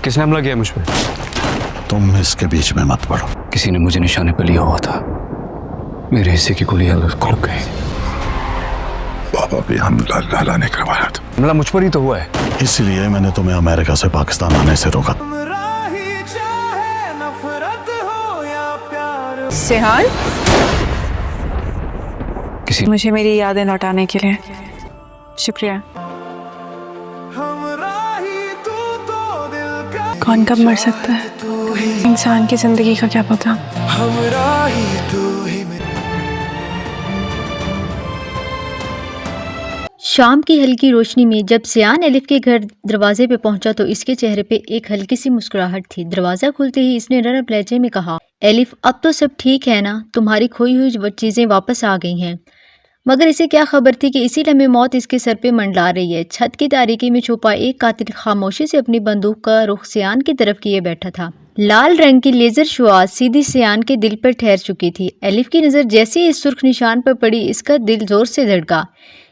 किसने हमला किया मुझ पे? तुम इसके बीच में मत पड़ो। किसी ने मुझे निशाने पर लिया हुआ था, मेरे हिस्से की गोली अलग लग गई। बाबा भी हमला लाला ने करवाया था। हमला मुझ पर ही तो हुआ है, इसलिए मैंने तुम्हें अमेरिका से पाकिस्तान आने से रोका। सेहान, किसी मुझे मेरी यादें लौटाने के लिए शुक्रिया। कौन कब मर सकता है, इंसान की जिंदगी का क्या पता। शाम की हल्की रोशनी में जब सियान एलिफ के घर दरवाजे पे पहुंचा तो इसके चेहरे पे एक हल्की सी मुस्कुराहट थी। दरवाजा खुलते ही इसने नरम लहजे में कहा, एलिफ अब तो सब ठीक है ना, तुम्हारी खोई हुई चीजें वापस आ गई हैं। मगर इसे क्या खबर थी कि इसी लम्हे मौत इसके सर पे मंडला रही है। छत की तारीकी में छुपा एक कातिल खामोशी से अपनी बंदूक का रुख सियान की तरफ किए बैठा था। लाल रंग की लेजर शुआ सीधी सियान के दिल पर ठहर चुकी थी। एलिफ की नज़र जैसे ही इस सुर्ख निशान पर पड़ी, इसका दिल जोर से धड़का।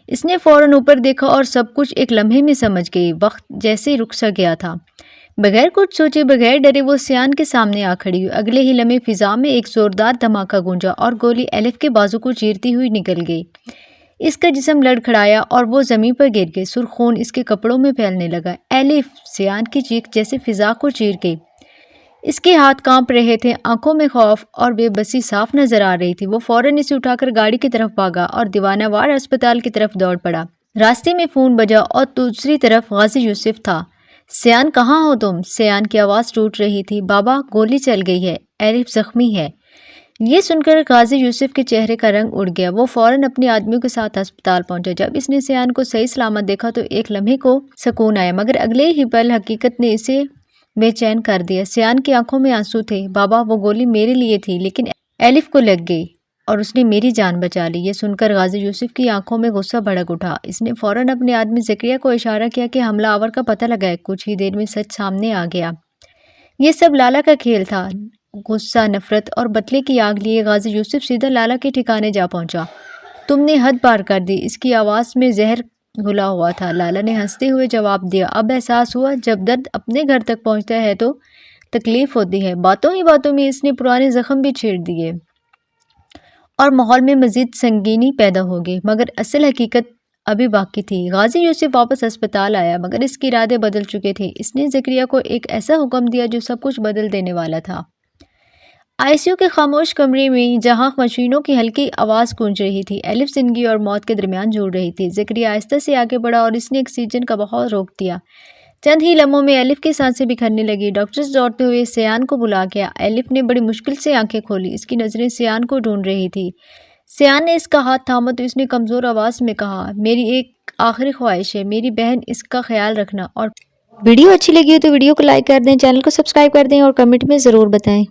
इसने फौरन ऊपर देखा और सब कुछ एक लम्हे में समझ गई। वक्त जैसे रुक सा गया था। बगैर कुछ सोचे, बगैर डरे वो सियान के सामने आ खड़ी हुई। अगले ही लम्हे फिजा में एक जोरदार धमाका गूंजा और गोली एलिफ के बाजू को चीरती हुई निकल गई। इसका जिस्म लड़खड़ाया और वो जमीन पर गिर गई। सुर्ख खून इसके कपड़ों में फैलने लगा। एलिफ! सियान की चीख जैसे फिजा को चीर गई। इसके हाथ कांप रहे थे, आंखों में खौफ और बेबसी साफ नजर आ रही थी। वो फौरन इसे उठाकर गाड़ी की तरफ भागा और दीवानावार अस्पताल की तरफ दौड़ पड़ा। रास्ते में फोन बजा और दूसरी तरफ गाजी यूसुफ था। सियान, कहाँ हो तुम? सियान की आवाज़ टूट रही थी। बाबा, गोली चल गई है, एलिफ जख्मी है। ये सुनकर गाजी यूसुफ के चेहरे का रंग उड़ गया। वो फौरन अपने आदमियों के साथ अस्पताल पहुंचा। जब इसने सियान को सही सलामत देखा तो एक लम्हे को सुकून आया, मगर अगले ही पल हकीकत ने इसे बेचैन कर दिया। सियान की आंखों में आंसू थे। बाबा, वो गोली मेरे लिए थी, लेकिन एलिफ को लग गई और उसने मेरी जान बचा ली। ये सुनकर गाजी यूसुफ की आंखों में गुस्सा भड़क उठा। इसने फौरन अपने आदमी ज़करिया को इशारा किया कि हमलावर का पता लगाए। कुछ ही देर में सच सामने आ गया। ये सब लाला का खेल था। गुस्सा, नफरत और बदले की आग लिए गाजी यूसुफ सीधा लाला के ठिकाने जा पहुंचा। तुमने हद पार कर दी, इसकी आवाज़ में जहर घुला हुआ था। लाला ने हंसते हुए जवाब दिया, अब एहसास हुआ जब दर्द अपने घर तक पहुंचता है तो तकलीफ होती है। बातों ही बातों में इसने पुराने जख्म भी छेड़ दिए और माहौल में मजीद संगीनी पैदा हो गई, मगर असल हकीकत अभी बाकी थी। गाजी यूसुफ वापस अस्पताल आया, मगर इसके इरादे बदल चुके थे। इसने ज़करिया को एक ऐसा हुक्म दिया जो सब कुछ बदल देने वाला था। आईसीयू के खामोश कमरे में जहां मशीनों की हल्की आवाज़ गूंज रही थी, एलिफ जिंदगी और मौत के दरमियान झूल रही थी। ज़करिया आहिस्ता से आगे बढ़ा और इसने ऑक्सीजन का बहाव रोक दिया। चंद ही लम्हों में एलिफ की सांसें बिखरने लगी। डॉक्टर्स दौड़ते हुए सियान को बुला गया। एलिफ ने बड़ी मुश्किल से आंखें खोली। इसकी नज़रें सियान को ढूंढ रही थी। सियान ने इसका हाथ थामा तो इसने कमज़ोर आवाज़ में कहा, मेरी एक आखिरी ख्वाहिश है, मेरी बहन, इसका ख्याल रखना। और वीडियो अच्छी लगी हो तो वीडियो को लाइक कर दें, चैनल को सब्सक्राइब कर दें और कमेंट में ज़रूर बताएं।